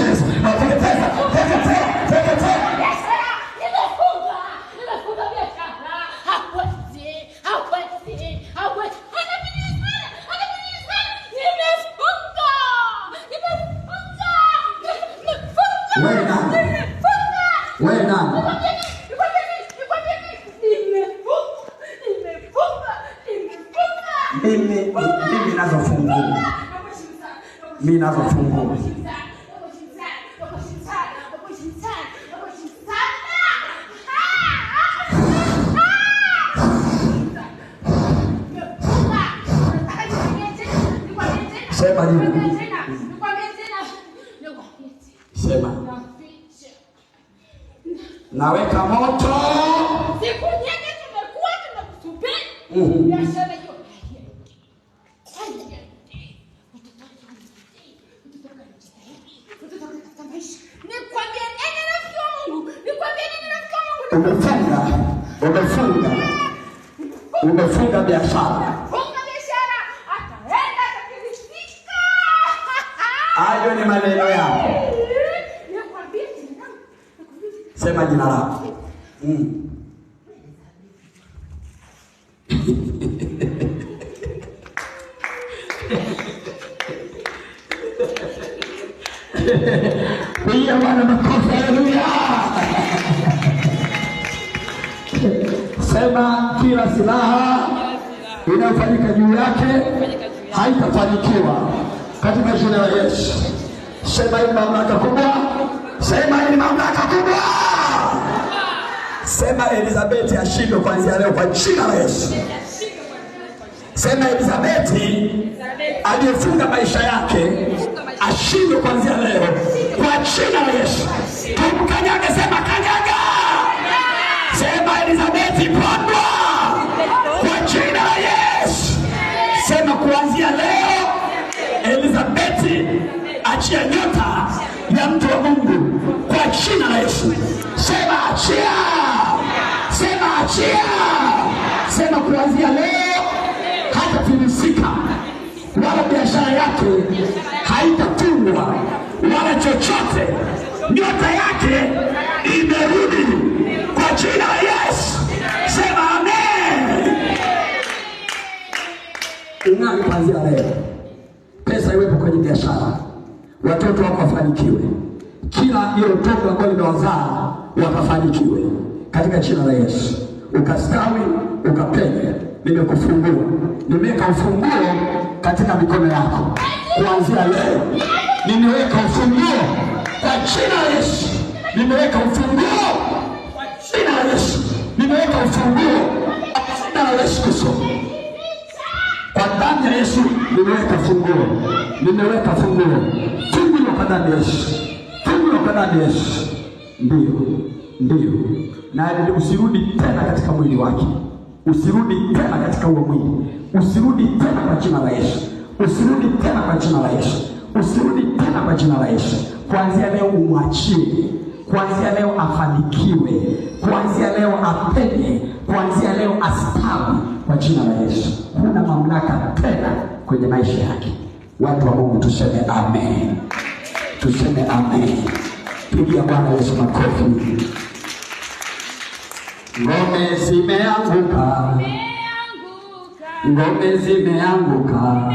Yesu. Teketeza, teketeza, teketeza. Nimefunga biashara. Hawezi. Wewe nani? Mimi nazo funguo. Mimi nazo funguo. Sema nini? Sema. Naweka moto. Siku nyingi tumekuwa tunakusubiri. Biashara hiyo. Umefunga biashara. Ataenda atakilisika. Hayo ni maneno yako. Sema jina lako. Piga Bwana makofi, haleluya. Sema kila silaha inayofanyika juu yake haitafanikiwa katika jina la Yesu. Sema hii mamlaka kubwa. Sema hii mamlaka kubwa. Sema Elizabeth ashindwe kuanzia leo kwa jina la Yesu. Sema Elizabeth aliyefunga maisha yake ashindwe kuanzia leo kwa jina la Yesu. Tumkanyage, sema kanyaga. Sema Elizabeth pondwa kwa jina la Yesu. Sema kuanzia leo Elizabeth achia nyota ya mtu wa Mungu kwa jina la Yesu. Sema achia. Sema achia. Sema kuanzia leo hatafilisika, wala biashara yake haitafungwa wala chochote. Nyota yake imerudi kwa jina la Yesu. Sema amen. Ung'aa kuanzia leo. Pesa iwepo kwenye biashara. Watoto wako wafanikiwe. Kila ile mtoto ambaye linawazaa wakafanikiwe katika jina la Yesu. Ukastawi, ukapenye. Nimekufungua. Nimeweka ufunguo katika mikono yako. Kuanzia leo nimeweka ufunguo kwa jina la Yesu. Nimeweka ufunguo kwa jina la Yesu. Nimeweka ufunguo kwa jina la Yesu Kristo. Kwa damu ya Yesu nimeweka funguo. Nimeweka funguo. Funguo kwa damu ya Yesu. Funguo kwa damu ya Yesu. Ndio. Na usirudi tena katika mwili wake. Usirudi tena katika huo mwili. Usirudi tena kwa jina la Yesu. Usirudi tena kwa jina la Yesu. Usirudi tena kwa jina la Yesu. Kuanzia leo umwachie. Kuanzia leo afanikiwe. Kuanzia leo apenye. Kuanzia leo astawi kwa jina la Yesu. Huna mamlaka tena kwenye maisha yake. Watu wa Mungu tuseme amen. Tuseme amen. Pigia Bwana Yesu makofi. Ngome zimeanguka. Ngome zimeanguka.